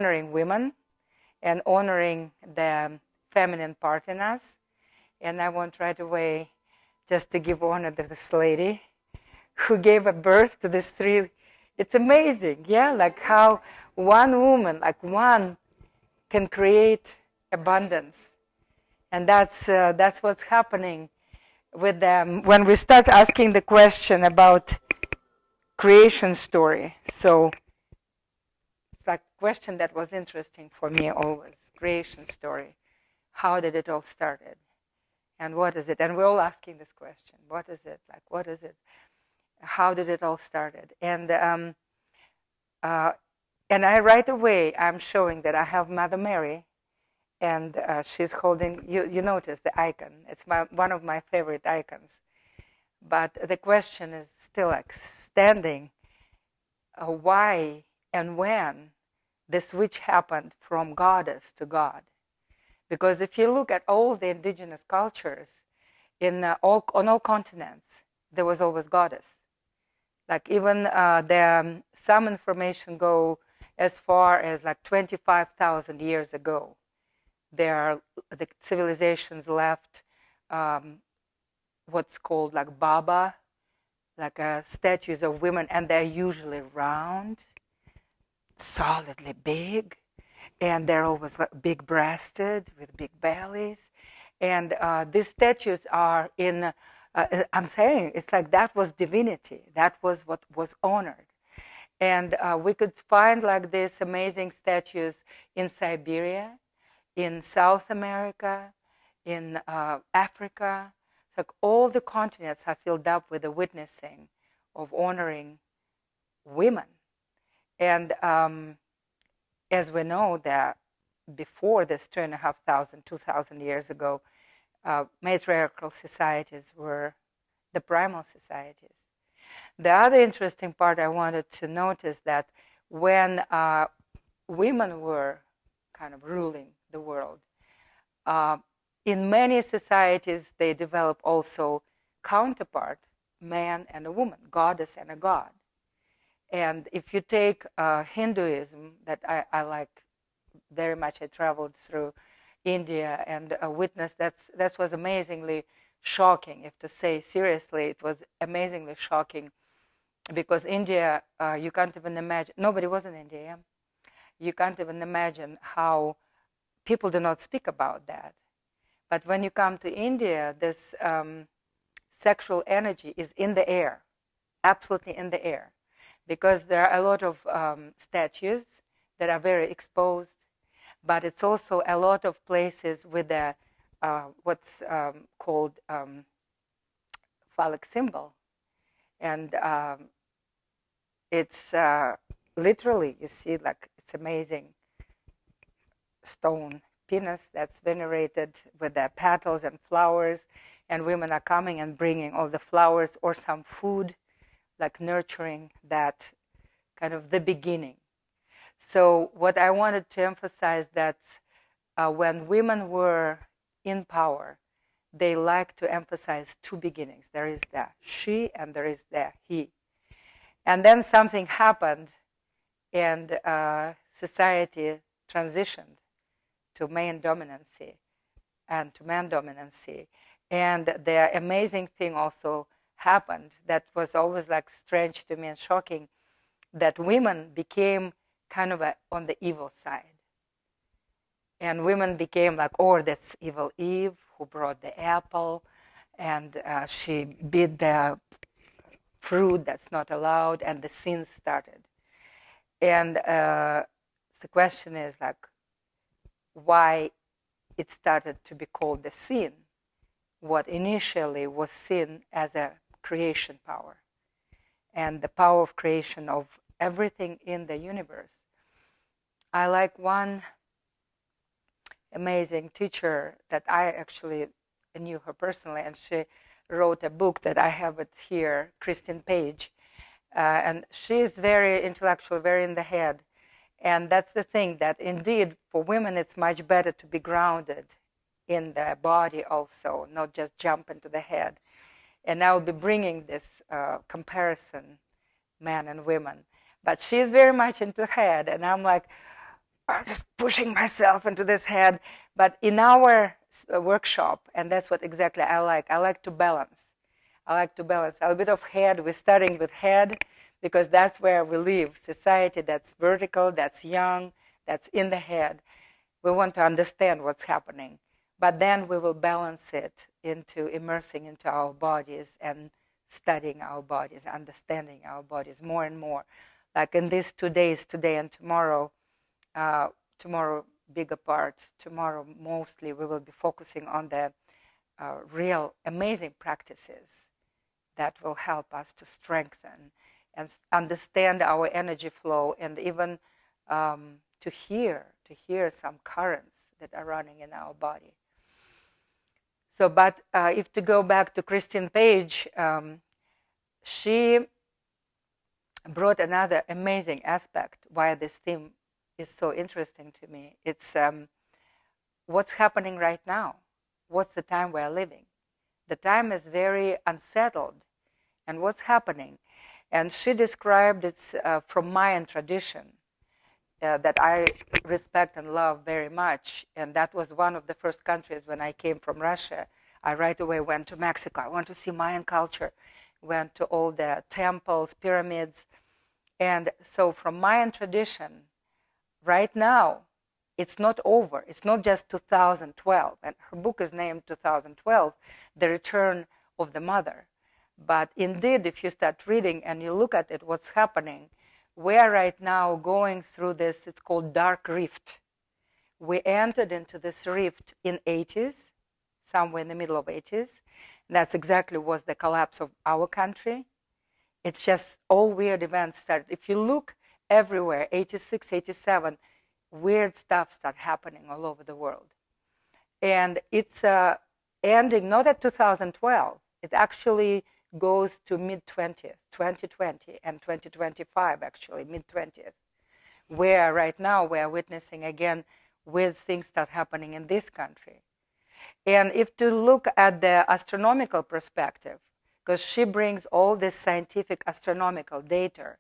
honoring women and honoring the feminine part in us. And I want right away just to give honor to this lady who gave a birth to these three. It's amazing, yeah, like how one woman, like one, can create abundance. And that's what's happening with them when we start asking the question about creation story. So it's like a question that was interesting for me always, creation story. How did it all started? And what is it? And we're all asking this question. What is it? Like, what is it? How did it all started? And I right away, I'm showing that I have Mother Mary, and she's holding, you notice the icon. It's one of my favorite icons. But the question is still like standing, why and when the switch happened from goddess to God. Because if you look at all the indigenous cultures on all continents, there was always goddess. Like even some information go as far as like 25,000 years ago. The civilizations left what's called like Baba, like statues of women, and they're usually round, solidly big, and they're always like big-breasted with big bellies. And these statues are in, I'm saying, it's like that was divinity. That was what was honored. And we could find like these amazing statues in Siberia, in South America, in Africa. It's like all the continents are filled up with the witnessing of honoring women. And as we know that before this 2,500, 2,000 years ago, matriarchal societies were the primal societies. The other interesting part I wanted to notice that when women were kind of ruling the world, in many societies they develop also counterpart, man and a woman, goddess and a god. And if you take Hinduism, that I like very much, I traveled through India and witnessed that was amazingly shocking. If to say seriously, it was amazingly shocking because India, you can't even imagine, nobody was in India. You can't even imagine how people do not speak about that. But when you come to India, this sexual energy is in the air, absolutely in the air, because there are a lot of statues that are very exposed, but it's also a lot of places with a what's called phallic symbol, and it's literally, you see, like it's amazing stone penis that's venerated with the petals and flowers, and women are coming and bringing all the flowers or some food, like nurturing that kind of the beginning. So what I wanted to emphasize that when women were in power, they like to emphasize two beginnings. There is the she and there is the he. And then something happened and society transitioned to male dominancy and to man dominancy. And the amazing thing also happened that was always like strange to me and shocking, that women became kind of on the evil side. And women became like, oh, that's evil Eve who brought the apple, and she bit the fruit that's not allowed, and the sin started. And the question is like, why it started to be called the sin, what initially was seen as a creation power and the power of creation of everything in the universe. I like one amazing teacher that I actually knew her personally, and she wrote a book that I have it here, Christine Page, and she is very intellectual, very in the head. And that's the thing, that indeed for women it's much better to be grounded in the body also, not just jump into the head. And I will be bringing this comparison, men and women. But she's very much into head, and I'm like, just pushing myself into this head. But in our workshop, and that's what exactly I like to balance. I like to balance a bit of head. We're starting with head because that's where we live. Society that's vertical, that's young, that's in the head. We want to understand what's happening. But then we will balance it into immersing into our bodies and studying our bodies, understanding our bodies more and more. Like in these 2 days, today and tomorrow, tomorrow bigger part, tomorrow mostly we will be focusing on the real amazing practices that will help us to strengthen and understand our energy flow, and even to hear some currents that are running in our body. So, but if to go back to Christine Page, she brought another amazing aspect why this theme is so interesting to me. It's what's happening right now. What's the time we're living? The time is very unsettled. And what's happening? And she described it from Mayan tradition that I respect and love very much. And that was one of the first countries when I came from Russia. I right away went to Mexico. I want to see Mayan culture. Went to all the temples, pyramids. And so from Mayan tradition, right now, it's not over. It's not just 2012. And her book is named 2012, The Return of the Mother. But indeed, if you start reading and you look at it, what's happening, we are right now going through this, it's called dark rift. We entered into this rift in 80s, somewhere in the middle of 80s. That's exactly was the collapse of our country. It's just all weird events started. If you look everywhere, 86, 87, weird stuff started happening all over the world. And it's ending not at 2012. It actually goes to mid-20th, 2020 and 2025, actually, mid-20th, where right now we are witnessing again weird things start happening in this country. And if to look at the astronomical perspective, because she brings all this scientific astronomical data,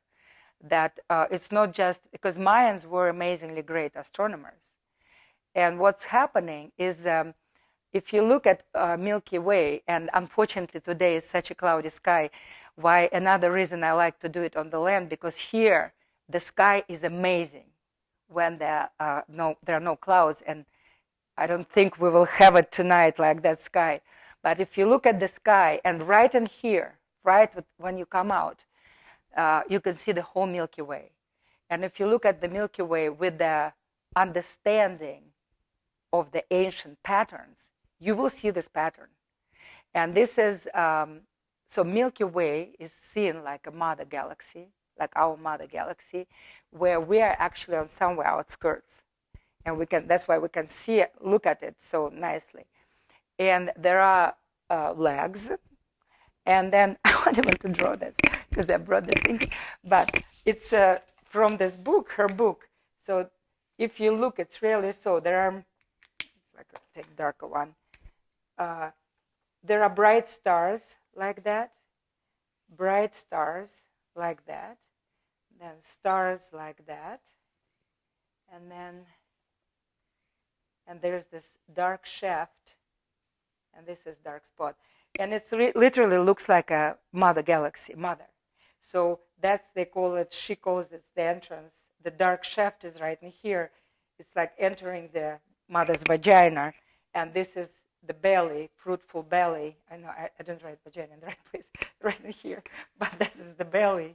that it's not just, because Mayans were amazingly great astronomers. And what's happening is if you look at Milky Way, and unfortunately today is such a cloudy sky, why another reason I like to do it on the land, because here the sky is amazing when there are no clouds, and I don't think we will have it tonight like that sky. But if you look at the sky, and right in here, right when you come out, you can see the whole Milky Way. And if you look at the Milky Way with the understanding of the ancient patterns, you will see this pattern. And this is, so Milky Way is seen like a mother galaxy, like our mother galaxy, where we are actually on somewhere outskirts. And that's why we can see it, look at it so nicely. And there are legs. And then I want even to draw this because I brought this thing. But it's from this book, her book. So if you look, it's really so. There are, I could take darker one. There are bright stars like that, bright stars like that, then stars like that, and there's this dark shaft, and this is dark spot. And it literally looks like a mother galaxy, mother. So she calls it the entrance. The dark shaft is right in here. It's like entering the mother's vagina. And this is the belly, fruitful belly. I know I didn't write vagina in the right place, right in here. But this is the belly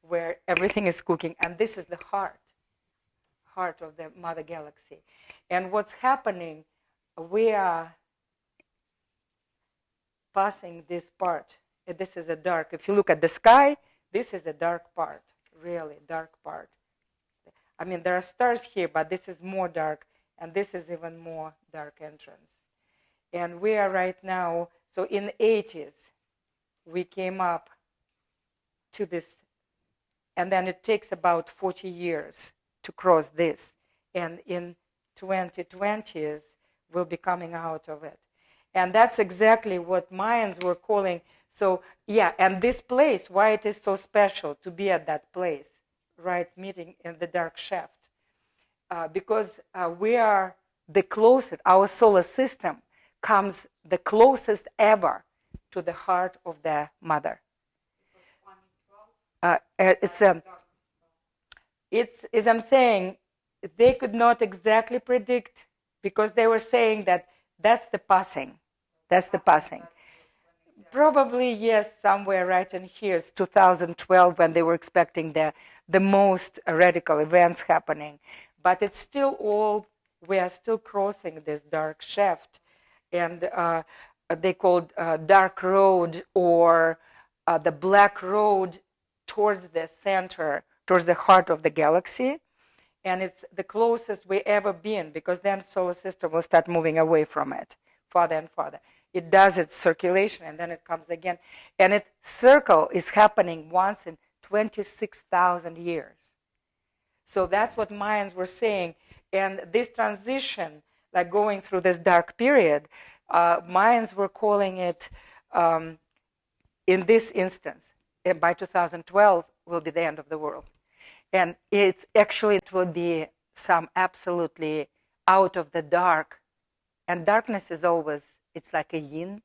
where everything is cooking. And this is the heart of the mother galaxy. And what's happening, we are passing this part. This is a dark. If you look at the sky, this is a dark part, really dark part. I mean, there are stars here, but this is more dark, and this is even more dark entrance. And we are right now, so in the 80s, we came up to this, and then it takes about 40 years to cross this. And in 2020s, we'll be coming out of it. And that's exactly what Mayans were calling. So, yeah, and this place, why it is so special to be at that place, right, meeting in the dark shaft. because we are the closest, our solar system comes the closest ever to the heart of the mother. It's as I'm saying, they could not exactly predict, because they were saying that that's the passing. That's the passing. Probably, yes, somewhere right in here. It's 2012 when they were expecting the most radical events happening. But it's still all, we are still crossing this dark shaft. And they called dark road, or the black road towards the center, towards the heart of the galaxy. And it's the closest we ever been, because then solar system will start moving away from it, farther and farther. It does its circulation, and then it comes again. And its circle is happening once in 26,000 years. So that's what Mayans were saying. And this transition, like going through this dark period, Mayans were calling it, in this instance, by 2012, will be the end of the world. And it's actually, it will be some absolutely out of the dark. And darkness is always, it's like a yin,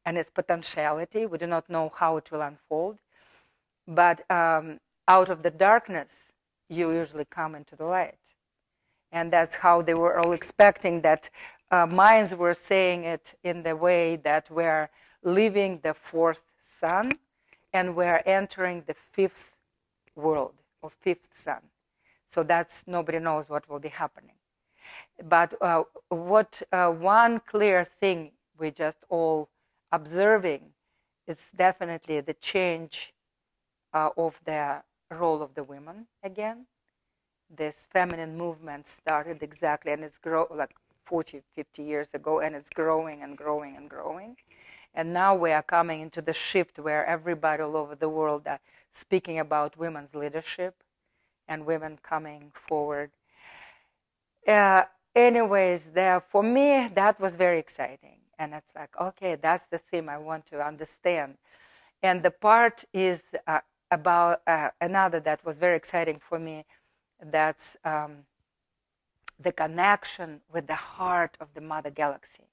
and it's potentiality. We do not know how it will unfold. But out of the darkness, you usually come into the light. And that's how they were all expecting that. Mayans were saying it in the way that we're leaving the fourth sun, and we're entering the fifth world, or fifth sun. So that's, nobody knows what will be happening. But what one clear thing we just all observing, it's definitely the change of the role of the women again. This feminine movement started exactly, and it's like 40, 50 years ago, and it's growing and growing and growing. And now we are coming into the shift where everybody all over the world are speaking about women's leadership and women coming forward. Anyways, for me, that was very exciting. And it's like, okay, that's the theme I want to understand. And the part is about another that was very exciting for me. That's the connection with the heart of the mother galaxy.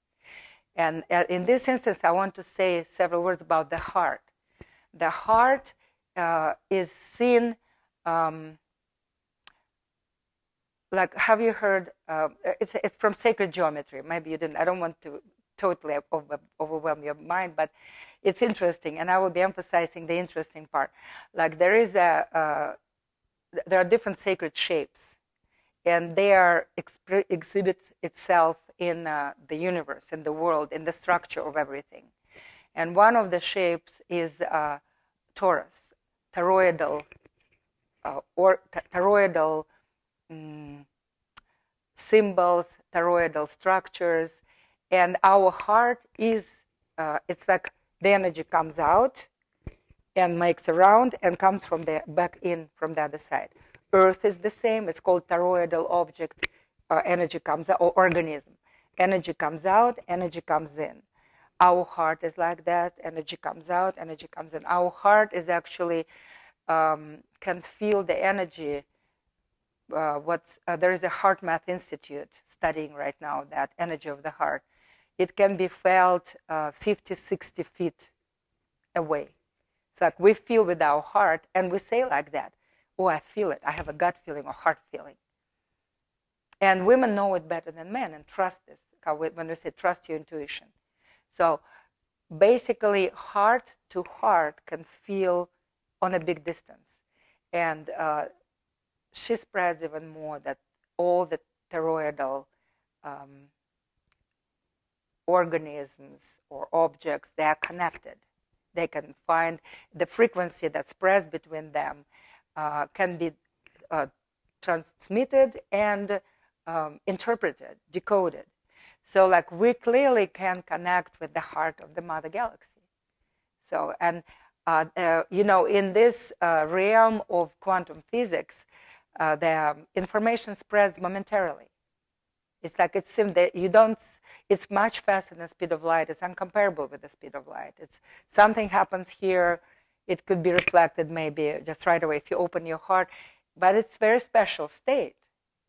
And in this instance, I want to say several words about the heart. The heart is seen, like, have you heard, it's from sacred geometry. Maybe you didn't, I don't want to totally overwhelm your mind, but it's interesting, and I will be emphasizing the interesting part. Like, there are different sacred shapes, and they are exhibits itself in the universe, in the world, in the structure of everything. And one of the shapes is torus, toroidal, or toroidal symbols, toroidal structures. And our heart is, it's like the energy comes out and makes a round and comes from the back in from the other side. Earth is the same. It's called toroidal object. Energy comes out, or organism. Energy comes out, energy comes in. Our heart is like that. Energy comes out, energy comes in. Our heart is actually can feel the energy. There is a Heart Math Institute studying right now that energy of the heart. It can be felt 50, 60 feet away. It's like we feel with our heart, and we say like that, oh, I feel it. I have a gut feeling or heart feeling. And women know it better than men and trust this, when we say trust your intuition. So basically, heart to heart can feel on a big distance. And she spreads even more that all the toroidal organisms or objects, they are connected. They can find the frequency that spreads between them can be transmitted and interpreted, decoded. So like we clearly can connect with the heart of the mother galaxy. So, and in this realm of quantum physics, the information spreads momentarily. It's like it seems that you don't, it's much faster than the speed of light. It's incomparable with the speed of light. It's something happens here, it could be reflected maybe just right away if you open your heart, but it's a very special state.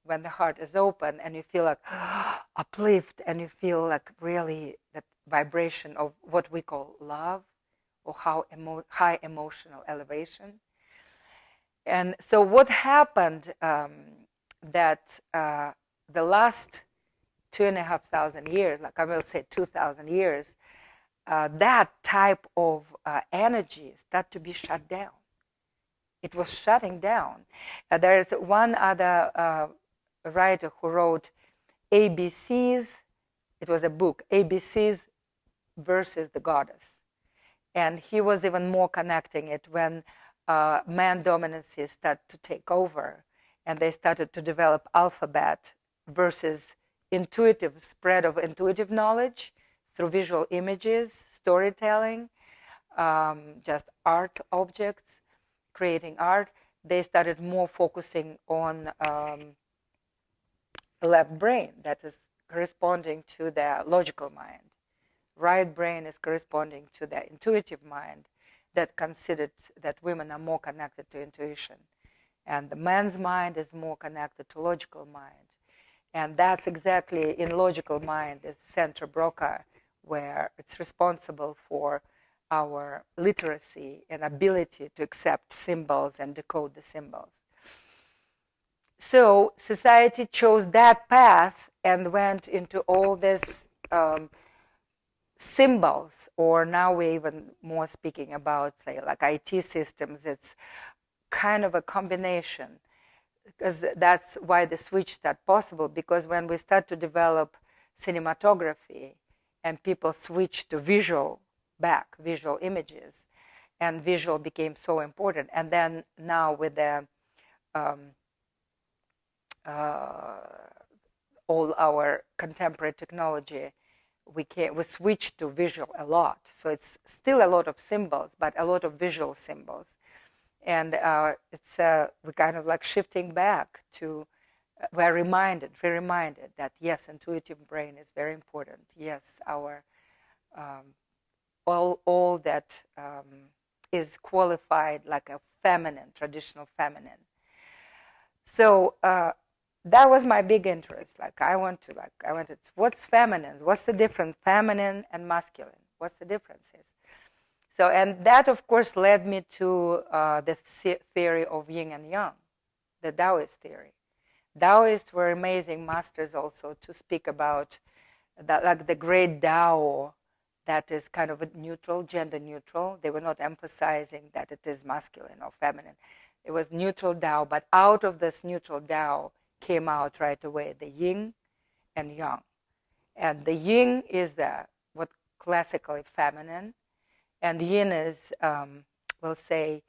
when the heart is open and you feel like uplift, and you feel like really that vibration of what we call love, or high emotional elevation. And so what happened, that the last 2,500 years, like I will say 2,000 years, that type of energy started to be shut down. It was shutting down. There is one other writer who wrote ABCs. It was a book, ABCs versus the Goddess. And he was even more connecting it when man dominancy started to take over, and they started to develop alphabet versus intuitive spread of intuitive knowledge through visual images, storytelling, just art objects, creating art. They started more focusing on left brain, that is corresponding to the logical mind. Right brain is corresponding to the intuitive mind, that considered that women are more connected to intuition. And the man's mind is more connected to logical mind. And that's exactly in logical mind is center Broca, where it's responsible for our literacy and ability to accept symbols and decode the symbols. So society chose that path and went into all this symbols, or now we're even more speaking about, say, like IT systems. It's kind of a combination, because that's why the switch started possible, because when we start to develop cinematography and people switch to visual images, and visual became so important. And then now with the all our contemporary technology, we switch to visual a lot. So it's still a lot of symbols, but a lot of visual symbols. And we're kind of like shifting back to, we're reminded that yes, intuitive brain is very important. Yes, our all that is qualified like a feminine, traditional feminine. So that was my big interest. I wanted, what's feminine? What's the difference, feminine and masculine? What's the differences? So, and that of course led me to the theory of yin and yang, the Taoist theory. Taoists were amazing masters also to speak about that, like the great Tao, that is kind of a neutral, gender neutral. They were not emphasizing that it is masculine or feminine. It was neutral Tao, but out of this neutral Tao came out right away the yin and yang. And the yin is what classically feminine, and yin is, we'll say,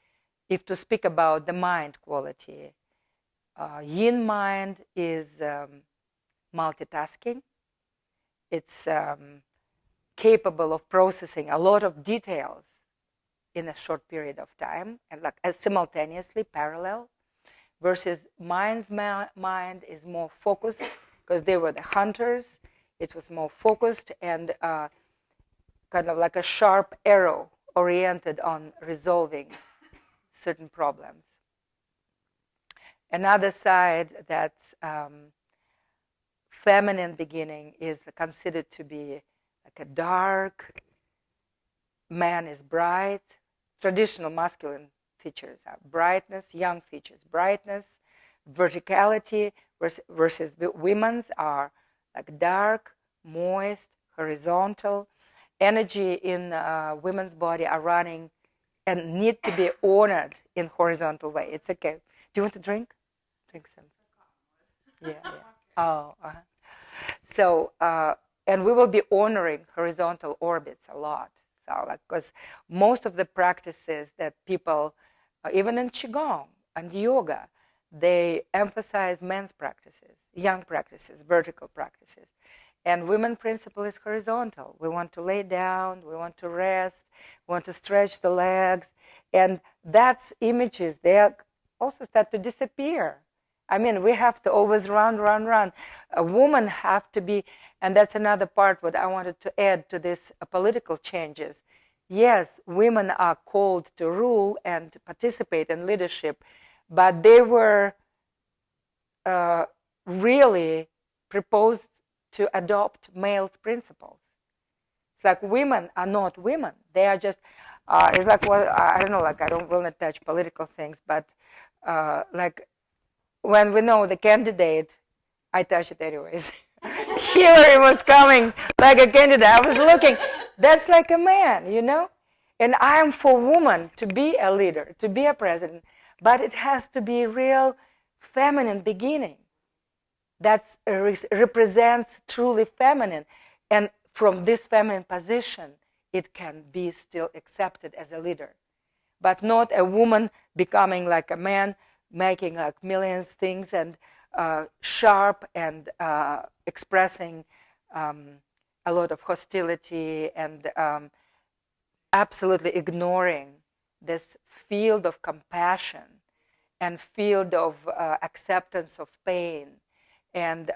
if to speak about the mind quality, yin mind is multitasking. It's capable of processing a lot of details in a short period of time, and simultaneously, parallel, versus mind's mind is more focused, because they were the hunters. It was more focused and kind of like a sharp arrow oriented on resolving certain problems. Another side that's feminine beginning is considered to be like a dark, man is bright. Traditional masculine features are brightness, young features, brightness, verticality, versus the women's are like dark, moist, horizontal. Energy in women's body are running and need to be honored in horizontal way. It's okay. Do you want to drink? Drink some. Yeah. Oh. So, and we will be honoring horizontal orbits a lot. So, because most of the practices that people, even in Qigong and yoga, they emphasize men's practices, young practices, vertical practices. And women principle is horizontal. We want to lay down, we want to rest, we want to stretch the legs. And that's images, they also start to disappear. I mean, we have to always run. A woman have to be, and that's another part what I wanted to add to this political changes. Yes, women are called to rule and participate in leadership, but they were really proposed to adopt male's principles. It's like women are not women. They are just, it's like, well, I don't know, like I will not touch political things, but like when we know the candidate, I touch it anyways. Hillary was coming like a candidate. I was looking, that's like a man, you know? And I am for woman to be a leader, to be a president, but it has to be real feminine beginning that represents truly feminine. And from this feminine position, it can be still accepted as a leader. But not a woman becoming like a man, making like millions things and sharp and expressing a lot of hostility and absolutely ignoring this field of compassion and field of acceptance of pain and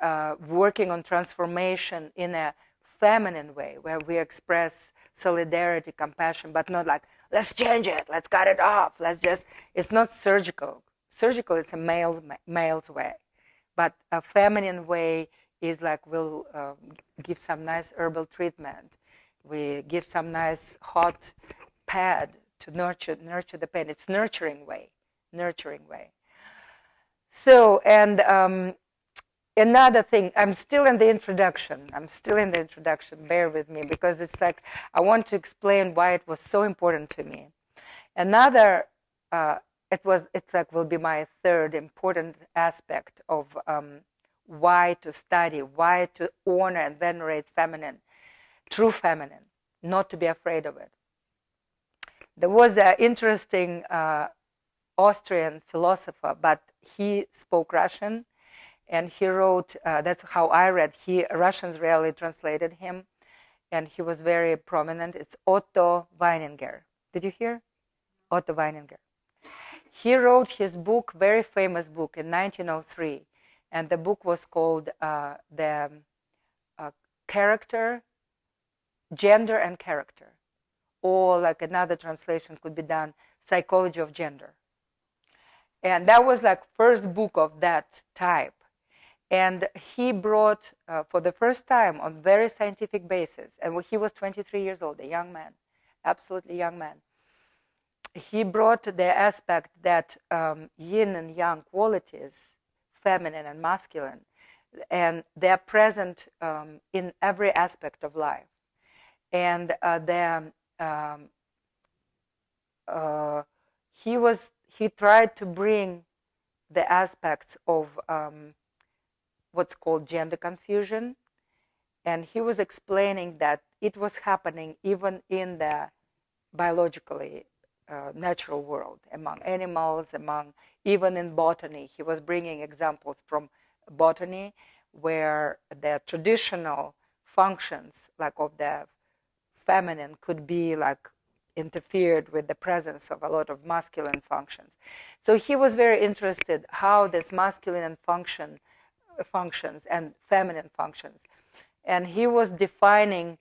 working on transformation in a feminine way where we express solidarity, compassion, but not like, let's change it, let's cut it off, let's just, it's not surgical. Surgical is a male's way. But a feminine way is like we'll give some nice herbal treatment. We give some nice hot pad to nurture the pain. It's nurturing way. So, and another thing, I'm still in the introduction. Bear with me because it's like I want to explain why it was so important to me. Another, it's like will be my third important aspect of why to study, why to honor and venerate feminine, true feminine, not to be afraid of it. There was an interesting Austrian philosopher, but he spoke Russian, and he wrote, that's how I read, Russians rarely translated him, and he was very prominent. It's Otto Weininger. Did you hear? Otto Weininger. He wrote his book, very famous book, in 1903, and the book was called the Character, Gender and Character, or like another translation could be done, Psychology of Gender. And that was like first book of that type. And he brought, for the first time on very scientific basis, and he was 23 years old, a young man, absolutely young man. He brought the aspect that yin and yang qualities, feminine and masculine, and they're present in every aspect of life. And he tried to bring the aspects of what's called gender confusion, and he was explaining that it was happening even in the biologically natural world, among animals, even in botany. He was bringing examples from botany where the traditional functions like of the feminine could be like interfered with the presence of a lot of masculine functions. So he was very interested how this masculine functions and feminine functions, and he was defining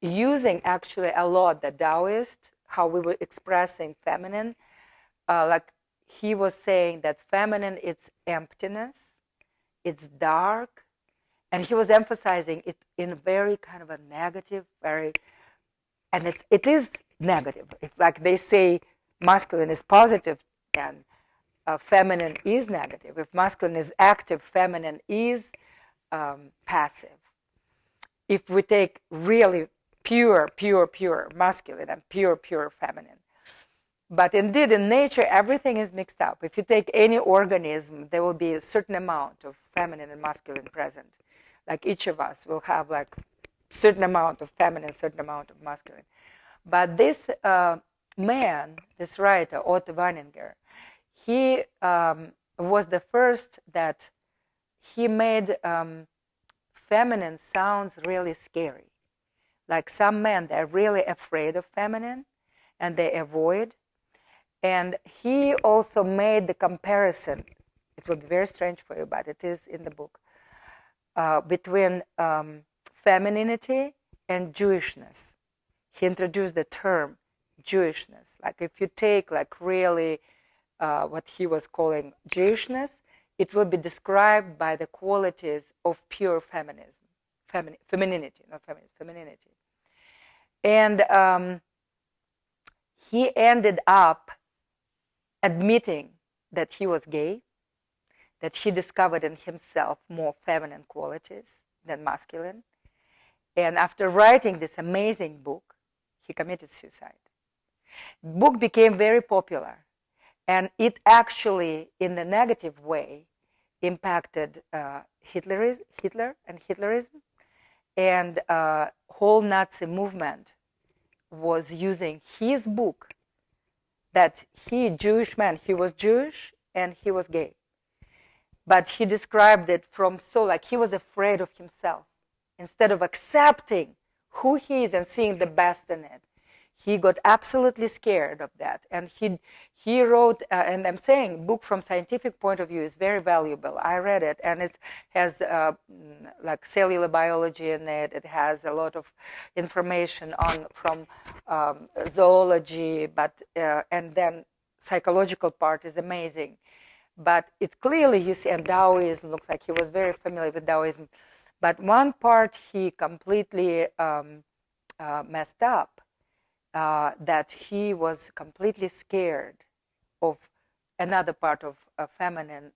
using actually a lot the Taoist, how we were expressing feminine, like he was saying that feminine, it's emptiness, it's dark, and he was emphasizing it in a very kind of a negative, and it is negative. It's like they say masculine is positive and feminine is negative. If masculine is active, feminine is passive. If we take really pure masculine and pure feminine. But indeed, in nature, everything is mixed up. If you take any organism, there will be a certain amount of feminine and masculine present. Like each of us will have like certain amount of feminine, certain amount of masculine. But this man, this writer, Otto Weininger, he was the first that he made feminine sounds really scary. Like some men, they're really afraid of feminine and they avoid. And he also made the comparison, it will be very strange for you, but it is in the book, between femininity and Jewishness. He introduced the term Jewishness. Like if you take like really what he was calling Jewishness, it will be described by the qualities of pure femininity, not feminism, femininity. And he ended up admitting that he was gay, that he discovered in himself more feminine qualities than masculine. And after writing this amazing book, he committed suicide. The book became very popular, and it actually, in a negative way, impacted Hitler and Hitlerism, and whole Nazi movement was using his book, that he, Jewish man, he was Jewish and he was gay. But he described it from like he was afraid of himself. Instead of accepting who he is and seeing the best in it, he got absolutely scared of that. And he wrote, and I'm saying, book from scientific point of view is very valuable. I read it, and it has like cellular biology in it. It has a lot of information from zoology, but and then psychological part is amazing. But it clearly, you see, and Taoism, looks like he was very familiar with Taoism. But one part he completely messed up, that he was completely scared of another part of feminine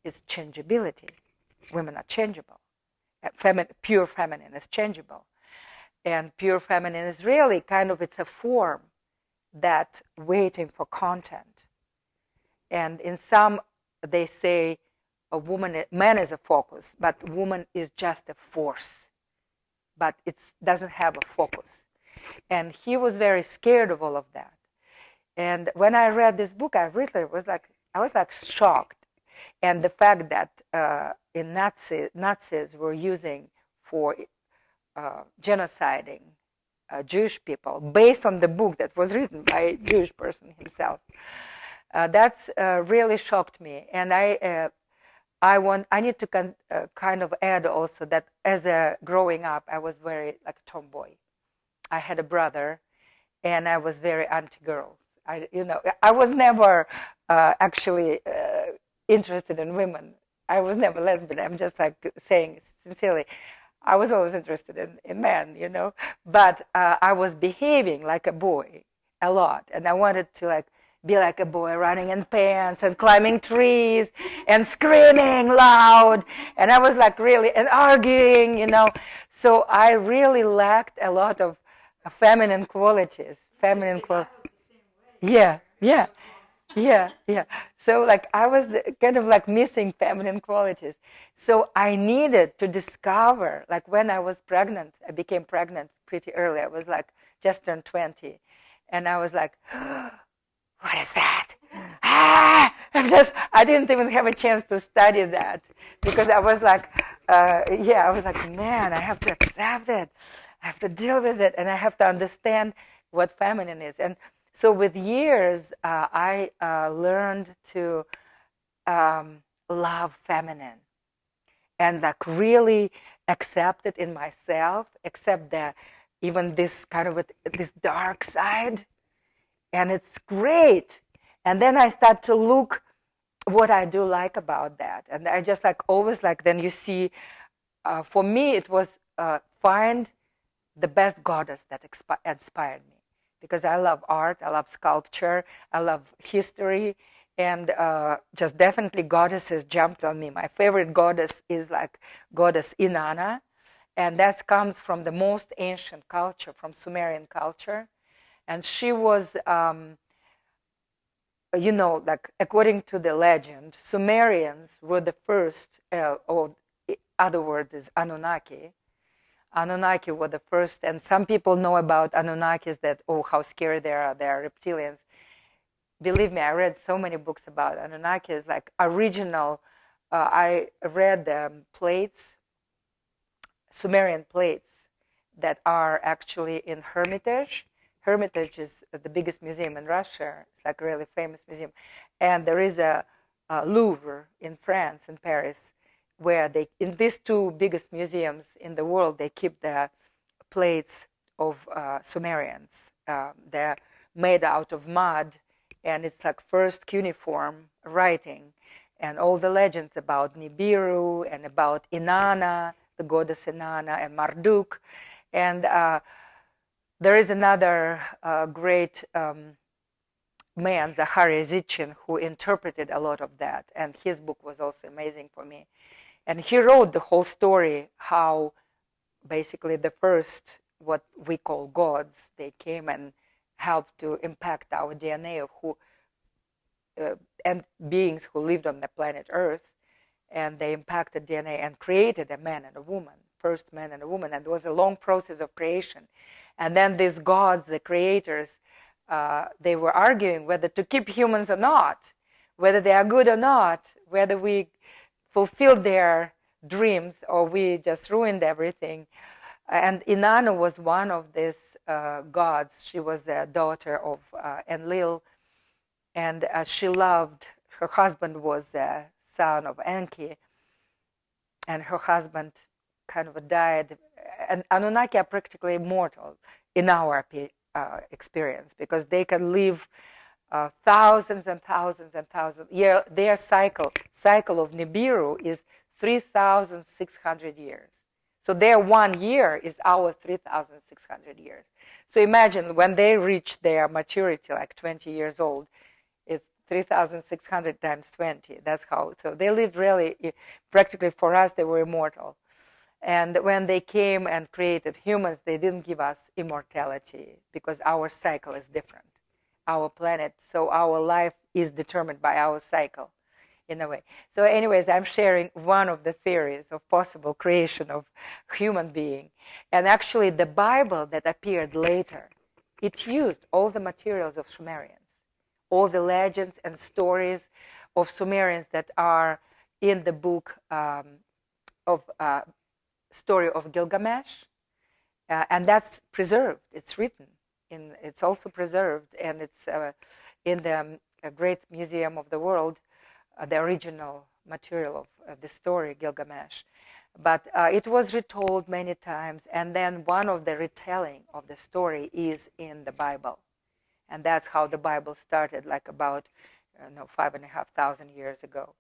is changeability. Women are changeable. Pure feminine is changeable. And pure feminine is really kind of, it's a form that's waiting for content. And in some, they say man is a focus, but woman is just a force. But it doesn't have a focus. And he was very scared of all of that. And when I read this book, I was like shocked. And the fact that in Nazis were using for genociding Jewish people based on the book that was written by a Jewish person himself. That's really shocked me. And I need to kind of add also that as a growing up, I was very like a tomboy. I had a brother, and I was very anti-girls. I was never actually interested in women. I was never lesbian. I'm just like saying sincerely, I was always interested in men, But I was behaving like a boy a lot, and I wanted to like be like a boy, running in pants and climbing trees and screaming loud. And I was like really, and arguing, So I really lacked a lot of feminine qualities. Yeah. So like I was kind of like missing feminine qualities. So I needed to discover, like when I was pregnant, I became pregnant pretty early. I was like just turned 20. And I was like, what is that? I didn't even have a chance to study that, because I was like, man, I have to accept it. I have to deal with it, and I have to understand what feminine is. And so with years, I learned to love feminine and like really accept it in myself, accept that even this kind of this dark side. And it's great. And then I start to look what I do like about that. And I just like always like, then you see, for me, it was find the best goddess that inspired me. Because I love art, I love sculpture, I love history, and just definitely goddesses jumped on me. My favorite goddess is like goddess Inanna, and that comes from the most ancient culture, from Sumerian culture. And she was, like according to the legend, Sumerians were the first, or other word is Anunnaki. Anunnaki were the first, and some people know about Anunnakis that, how scary they are reptilians. Believe me, I read so many books about Anunnakis, like original, I read plates, Sumerian plates that are actually in Hermitage. Hermitage is the biggest museum in Russia. It's like a really famous museum. And there is a Louvre in France, in Paris, where in these two biggest museums in the world, they keep the plates of Sumerians. They're made out of mud, and it's like first cuneiform writing. and all the legends about Nibiru and about Inanna, the goddess Inanna, and Marduk. And there is another great man, Zachariah Sitchin, who interpreted a lot of that. And his book was also amazing for me. And he wrote the whole story, how basically the first, what we call gods, they came and helped to impact our DNA of who, and beings who lived on the planet Earth. And they impacted DNA and created a man and a woman, first man and a woman. And it was a long process of creation. And then these gods, the creators, they were arguing whether to keep humans or not, whether they are good or not, whether we fulfilled their dreams or we just ruined everything. And Inanna was one of these gods. She was the daughter of Enlil, and she loved, her husband was the son of Enki, and her husband kind of died. And Anunnaki are practically immortal in our experience, because they can live thousands and thousands and thousands. Yeah, their cycle of Nibiru is 3,600 years. So their 1 year is our 3,600 years. So imagine when they reach their maturity, like 20 years old, it's 3,600 times 20. That's how. So they lived really, practically for us, they were immortal. And when they came and created humans, they didn't give us immortality, because our cycle is different, our planet. So our life is determined by our cycle, in a way. So anyways, I'm sharing one of the theories of possible creation of human being. And actually the Bible that appeared later, it used all the materials of Sumerians, all the legends and stories of Sumerians that are in the book of story of Gilgamesh, and that's preserved. It's written, it's also preserved, and it's in the Great Museum of the World, the original material of the story Gilgamesh. But it was retold many times, and then one of the retelling of the story is in the Bible, and that's how the Bible started, like about 5,500 years ago.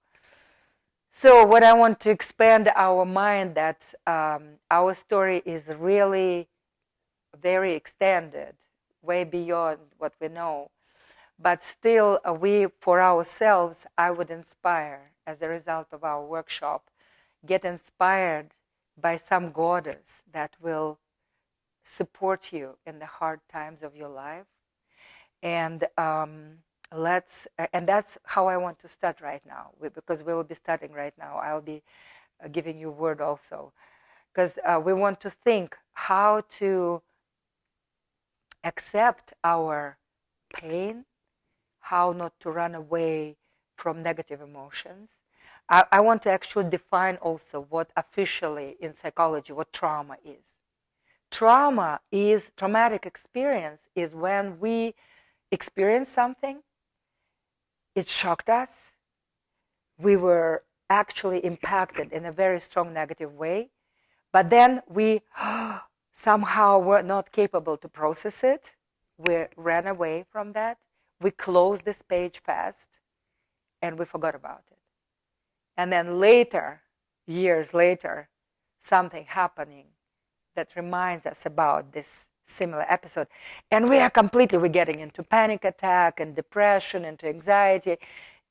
So what I want to expand our mind, that our story is really very extended, way beyond what we know. But still, we, for ourselves, I would inspire, as a result of our workshop, get inspired by some goddess that will support you in the hard times of your life. And and that's how I want to start right now, because we will be starting right now. I'll be giving you word also, because we want to think how to accept our pain, how not to run away from negative emotions. I want to actually define also what officially in psychology, what trauma is. Traumatic experience is when we experience something, it shocked us, we were actually impacted in a very strong negative way, but then we somehow were not capable to process it. We ran away from that. We closed this page fast, and we forgot about it. And then later, years later, something happening that reminds us about this similar episode. And we're getting into panic attack and depression, into anxiety.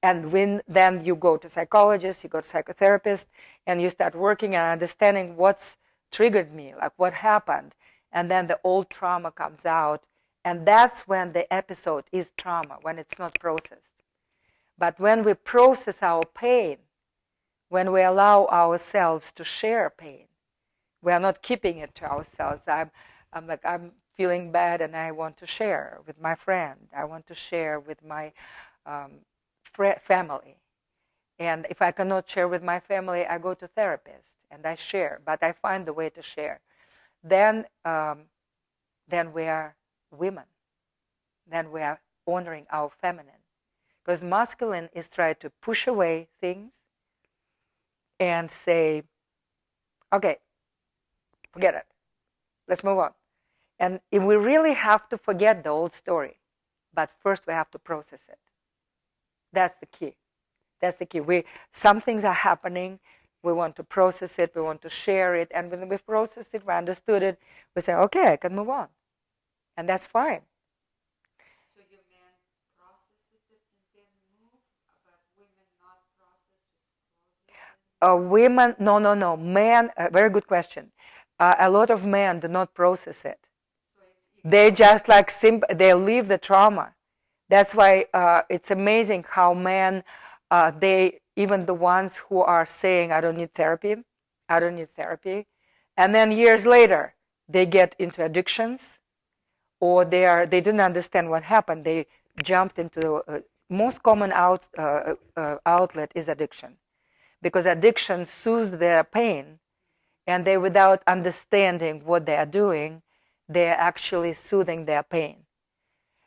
And then you go to psychologists, you go to psychotherapist, and you start working and understanding what's triggered me, like what happened. And then the old trauma comes out. And that's when the episode is trauma, when it's not processed. But when we process our pain, when we allow ourselves to share pain, we are not keeping it to ourselves. I'm feeling bad and I want to share with my friend. I want to share with my family. And if I cannot share with my family, I go to therapist and I share, but I find the way to share. Then we are women. Then we are honoring our feminine. Because masculine is trying to push away things and say, okay, forget it. Let's move on. And if we really have to forget the old story, but first we have to process it. That's the key. That's the key. Some things are happening. We want to process it. We want to share it. And when we process it, we understood it. We say, okay, I can move on. And that's fine. So your man processes it and then move, but women not process, just close it? Women, no. Men, very good question. A lot of men do not process it. So They just like, they leave the trauma. That's why it's amazing how men, even the ones who are saying, I don't need therapy, and then years later, they get into addictions, or they didn't understand what happened. They jumped into, most common outlet is addiction, because addiction soothes their pain, and they, without understanding what they are doing, they are actually soothing their pain.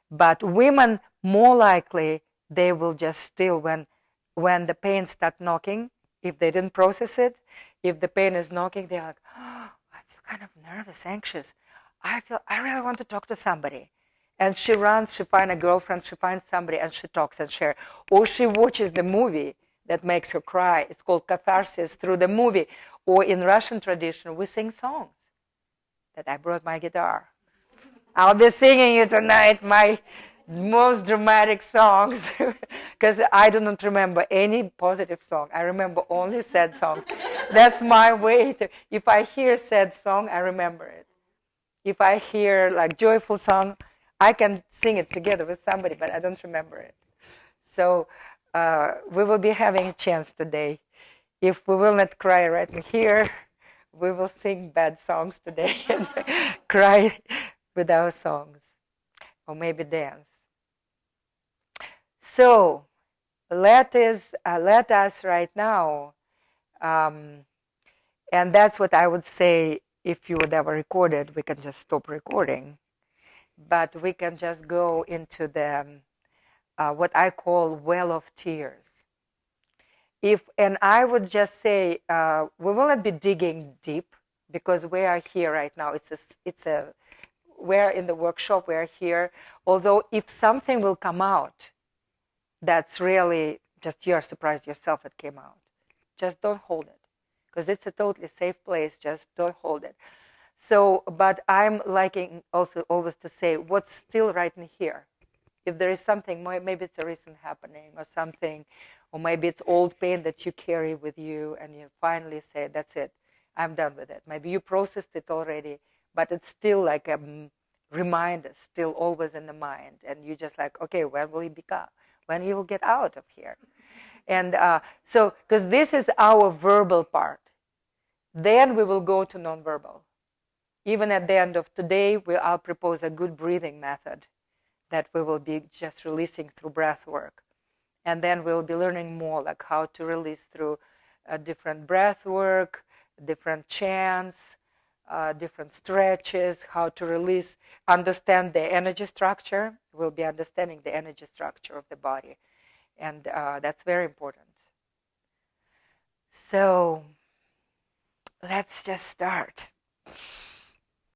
But women, more likely, they will just still, when the pain start knocking, if they didn't process it, if the pain is knocking, they're like, oh, I feel kind of nervous, anxious. I really want to talk to somebody. And she runs, she finds a girlfriend, she finds somebody, and she talks and shares. Or she watches the movie that makes her cry. It's called catharsis through the movie. Or in Russian tradition, we sing songs. That I brought my guitar. I'll be singing you tonight my most dramatic songs, because I do not remember any positive song. I remember only sad songs. That's my way to, if I hear sad song, I remember it. If I hear like joyful song, I can sing it together with somebody, but I don't remember it. So we will be having a chance today. If we will not cry right here, we will sing bad songs today and cry with our songs, or maybe dance. So let us right now, and that's what I would say. If you would ever record it, we can just stop recording, but we can just go into the what I call well of tears. And I would just say, we will not be digging deep, because we are here right now. We're in the workshop, we're here. Although if something will come out, that's really just, you're surprised yourself it came out. Just don't hold it, because it's a totally safe place. Just don't hold it. So, but I'm liking also always to say what's still right in here. If there is something, maybe it's a recent happening or something, or maybe it's old pain that you carry with you, and you finally say, that's it, I'm done with it. Maybe you processed it already, but it's still like a reminder, still always in the mind, and you just like, okay, when will he become? When he will get out of here? And so, because this is our verbal part, then we will go to nonverbal. Even at the end of today, I'll propose a good breathing method that we will be just releasing through breath work. And then we'll be learning more, like how to release through different breath work, different chants, different stretches, how to release, understand the energy structure. We'll be understanding the energy structure of the body. And that's very important. So let's just start.